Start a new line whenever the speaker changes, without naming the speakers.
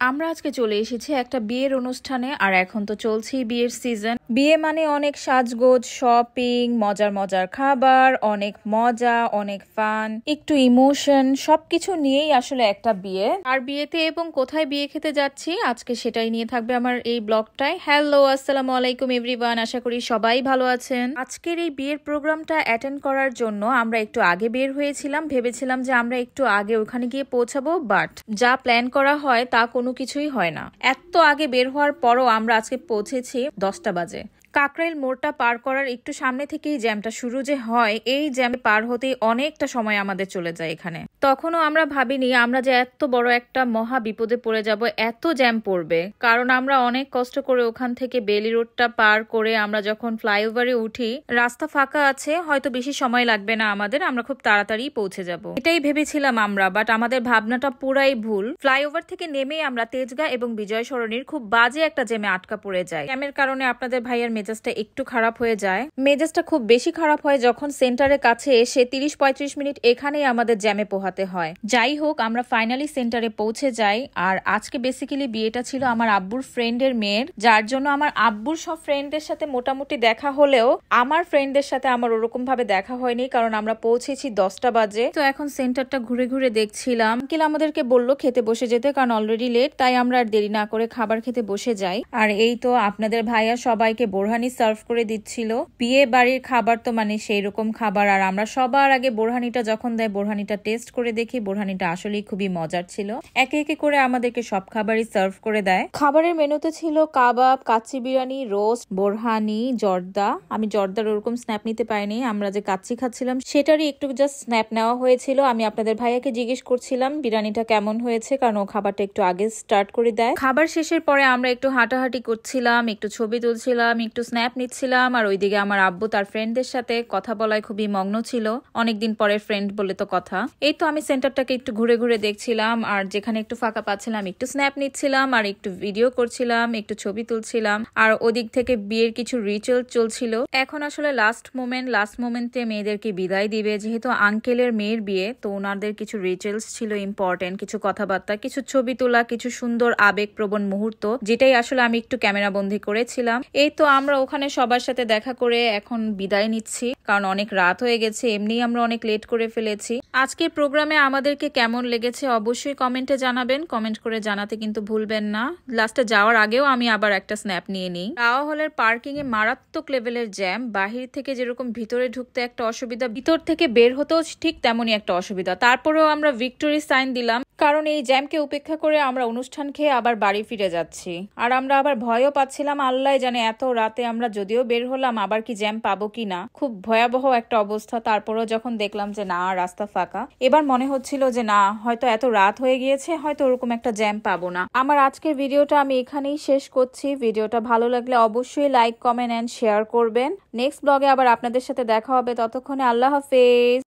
আমরা আজকে চলে এসেছি একটা বিয়ের অনুষ্ঠানে। আর এখন তো চলছেই বিয়ের সিজন। বিয়ে মানে অনেক সাজগোজ, শপিং, মজার মজার খাবার, অনেক মজা, অনেক ফান, একটু ইমোশন, সবকিছু নিয়েই আসলে একটা বিয়ে। আর বিয়েতে এবং কোথায় বিয়ে খেতে যাচ্ছি আজকে সেটাই নিয়ে থাকবে আমার এই ব্লগটায়। হ্যালো, আসসালামু আলাইকুম এভরিওয়ান, আশা করি সবাই ভালো আছেন। আজকের এই বিয়ের প্রোগ্রামটা অ্যাটেন্ড করার জন্য আমরা একটু আগে বের হয়েছিলাম। ভেবেছিলাম যে আমরা একটু আগে ওখানে গিয়ে পৌঁছাবো, বাট যা প্ল্যান করা হয় তা কোনো কিছুই হয় না। এত আগে বের হওয়ার পরও আমরা আজকে পৌঁছেছি 10টা বাজে। কাকরাইল মোড়টা পার করার একটু সামনে থেকেই জ্যামটা শুরু যে হয়, এই জ্যামে পার হতেই অনেকটা সময় আমাদের চলে যায় এখানে। তখনও আমরা ভাবিনি আমরা যে এত বড় একটা মহা বিপদে পড়ে যাব, এত জ্যাম পড়বে। কারণ আমরা অনেক কষ্ট করে ওখান থেকে বেলি রোডটা পার করে আমরা যখন ফ্লাইওভারে উঠি, রাস্তা ফাঁকা আছে, হয়তো বেশি সময় লাগবে না আমাদের, আমরা খুব তাড়াতাড়ি পৌঁছে যাব এটাই ভেবেছিলাম আমরা। বাট আমাদের ভাবনাটা পুরাই ভুল। ফ্লাইওভার থেকে নেমে আমরা তেজগাঁ এবং বিজয় সরণির খুব বাজে একটা জ্যামে আটকা পড়ে যাই। জ্যামের কারণে আপনাদের ভাইয়ার মেজাজটা একটু খারাপ হয়ে যায়। মেজাজটা খুব বেশি খারাপ হয় যখন সেন্টারের কাছে এসে 30-35 মিনিট এখানেই আমাদের জ্যামে পোহাতে হয়। যাই হোক, আমরা ফাইনালি সেন্টারে পৌঁছে যাই। আর আজকে বেসিক্যালি বিয়েটা ছিল আমার আব্বুর ফ্রেন্ডের মেয়ের, যার জন্য আমার আব্বুর সব ফ্রেন্ডদের সাথে মোটামুটি দেখা হলেও আমার ফ্রেন্ডদের সাথে আমার ওরকম ভাবে দেখা হয়নি, কারণ আমরা পৌঁছেছি 10টা বাজে। তো এখন সেন্টারটা ঘুরে ঘুরে দেখছিলাম। আঙ্কেল আমাদেরকে বললো খেতে বসে যেতে, কারণ অলরেডি লেট, তাই আমরা আর দেরি না করে খাবার খেতে বসে যাই। আর এই তো আপনাদের ভাইয়া সবাইকে বোরহানি সার্ভ করে দিচ্ছিল। বিয়ে বাড়ির খাবার তো মানে সেই রকম খাবার। আর আমরা সবার আগে বোরহানিটা যখন দেয়, বোরহানিটা টেস্ট করে দেখি, বোরহানিটা আসলেই খুবই মজার ছিল। একে একে করে আমাদেরকে সব খাবারই সার্ভ করে দেয়। খাবারের মেনুতে ছিল কাবাব, কাচ্চি বিরিয়ানি, রোস্ট, বোরহানি, জর্দা। আমি জর্দার ওরকম স্ন্যাপ নিতে পারিনি, আমরা যে কাচ্চি খাচ্ছিলাম সেটারই একটু জাস্ট স্ন্যাপ নেওয়া হয়েছিল। আমি আপনাদের ভাইয়াকে জিজ্ঞেস করছিলাম বিরিয়ানিটা কেমন হয়েছে, কারণ ও খাবারটা একটু আগে স্টার্ট করে দেয়। খাবার শেষের পরে আমরা একটু হাঁটাহাঁটি করছিলাম, একটু ছবি তুলছিলাম, একটু স্ন্যাপ নিচ্ছিলাম। আর ওইদিকে আমার আব্বু তার ফ্রেন্ডদের সাথে কথা বলায় খুবই মগ্ন ছিল। অনেকদিন পরে ফ্রেন্ড বলে তো কথা। এই তো আমি সেন্টারটাকে একটু ঘুরে ঘুরে দেখছিলাম, আর যেখানে একটু ফাঁকা পাচ্ছিলাম একটু স্ন্যাপ নিচ্ছিলাম, আর একটু ভিডিও করছিলাম, একটু ছবি তুলছিলাম। আর ওদিক থেকে বিয়ের কিছু রিচুয়াল চলছিল। এখন আসলে লাস্ট মোমেন্টে মেয়েদেরকে বিদায় দিবে, যেহেতু আঙ্কেলের মেয়ের বিয়ে, তো ওনাদের কিছু রিচুয়ালস ছিল ইম্পর্টেন্ট, কিছু কথাবার্তা, কিছু ছবি তোলা, কিছু সুন্দর আবেগপ্রবণ মুহূর্ত, যেটাই আসলে আমি একটু ক্যামেরা বন্দি করেছিলাম। এই তো আমরা ওখানে সবার সাথে দেখা করে এখন বিদায় নিচ্ছি, কারণ অনেক রাত হয়ে গেছে, এমনি আমরা অনেক লেট করে ফেলেছি। আজকের প্রোগ্রামে আমাদেরকে কেমন লেগেছে অবশ্যই কমেন্টে জানাবেন। কমেন্ট করে জানাতে কিন্তু ভুলবেন না। লাস্টে যাওয়ার আগেও আমি আবার একটা স্ন্যাপ নিয়ে নিই। টাওয়ার হলের পার্কিং এ মারাত্মক লেভেলের জ্যাম। বাহির থেকে যেরকম ভিতরে ঢুকতে একটা অসুবিধা, ভিতর থেকে বের হতেও ঠিক তেমনই একটা অসুবিধা। তারপরেও আমরা ভিক্টোরি সাইন দিলাম, কারণ এই জ্যামকে উপেক্ষা করে আমরা অনুষ্ঠান খেয়ে আবার বাড়ি ফিরে যাচ্ছি। আর আমরা আবার ভয়ও পাচ্ছিলাম, আল্লাহ জানে এত রাতে আমরা যদিও বের হলাম আবার কি জ্যাম পাবো কি না। খুব ভয়াবহ একটা অবস্থা। তারপরেও যখন দেখলাম যে না, রাস্তা ফাঁকা, এবার মনে হচ্ছিল যে না, হয়তো এত রাত হয়ে গিয়েছে, হয়তো ওরকম একটা জ্যাম পাবো না। আমার আজকের ভিডিওটা আমি এখানেই শেষ করছি। ভিডিওটা ভালো লাগলে অবশ্যই লাইক, কমেন্ট এন্ড শেয়ার করবেন। নেক্সট ব্লগে আবার আপনাদের সাথে দেখা হবে। ততক্ষণে আল্লাহ হাফেজ।